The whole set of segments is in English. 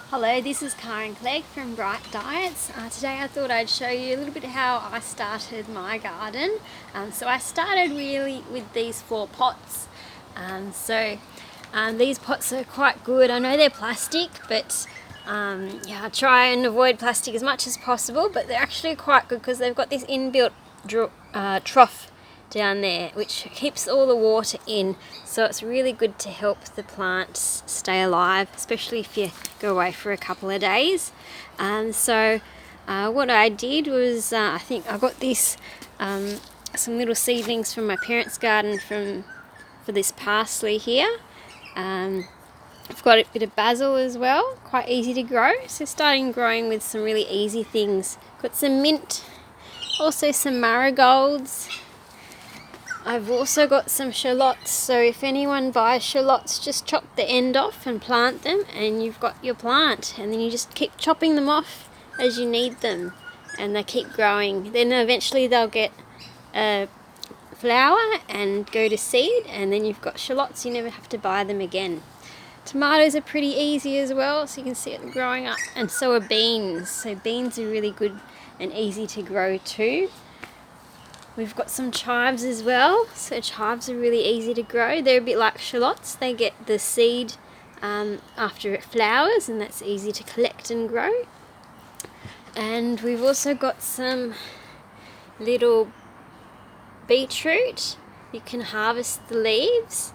Hello, this is Karen Clegg from Bright Diets. Today I thought I'd show you a little bit how I started my garden. So I started really with these 4 pots. These pots are quite good. I know they're plastic, but I try and avoid plastic as much as possible, but they're actually quite good because they've got this inbuilt trough down there which keeps all the water in, so it's really good to help the plants stay alive, especially if you go away for a couple of days. What I did was I think I got this some little seedlings from my parents' garden for this parsley here. I've got a bit of basil as well, quite easy to grow, so starting growing with some really easy things. Got some mint, also some marigolds. I've also got some shallots, so if anyone buys shallots, just chop the end off and plant them and you've got your plant, and then you just keep chopping them off as you need them and they keep growing. Then eventually they'll get a flower and go to seed, and then you've got shallots, you never have to buy them again. Tomatoes are pretty easy as well, so you can see it growing up, and so are beans. So beans are really good and easy to grow too. We've got some chives as well, so chives are really easy to grow. They're a bit like shallots, they get the seed after it flowers, and that's easy to collect and grow. And we've also got some little beetroot. You can harvest the leaves,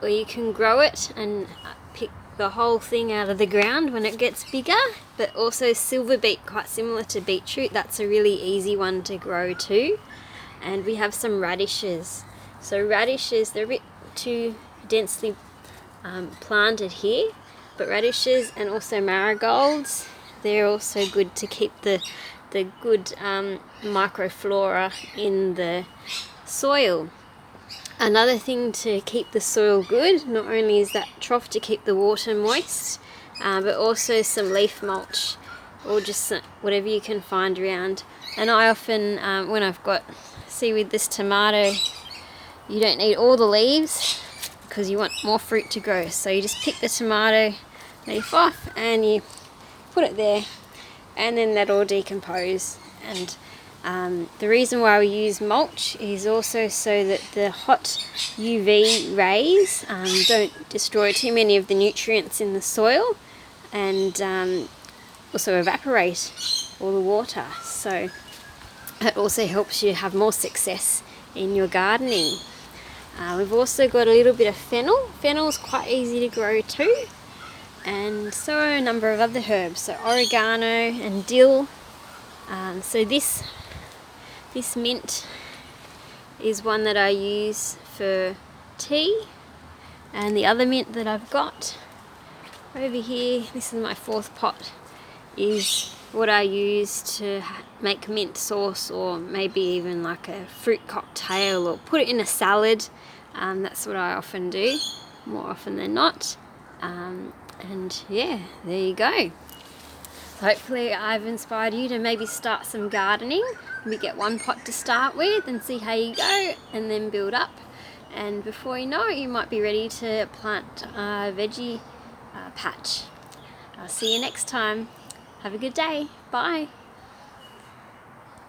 or you can grow it and pick the whole thing out of the ground when it gets bigger. But also silver beet, quite similar to beetroot, that's a really easy one to grow too. And we have some radishes. So radishes, they're a bit too densely planted here, but radishes and also marigolds, they're also good to keep the good microflora in the soil. Another thing to keep the soil good, not only is that trough to keep the water moist, but also some leaf mulch, or just whatever you can find around. And I often, when I've got, see with this tomato, you don't need all the leaves because you want more fruit to grow. So you just pick the tomato leaf off and you put it there, and then that'll decompose. And the reason why we use mulch is also so that the hot UV rays don't destroy too many of the nutrients in the soil, and also evaporate all the water. So it also helps you have more success in your gardening. We've also got a little bit of fennel. Fennel is quite easy to grow too, and so are a number of other herbs, so oregano and dill. So this mint is one that I use for tea, and the other mint that I've got over here, this is my 4th pot, is what I use to make mint sauce, or maybe even like a fruit cocktail, or put it in a salad. That's what I often do, more often than not. And yeah, there you go. So hopefully I've inspired you to maybe start some gardening. We get 1 pot to start with and see how you go, and then build up. And before you know it, you might be ready to plant a veggie patch. I'll see you next time. Have a good day. Bye.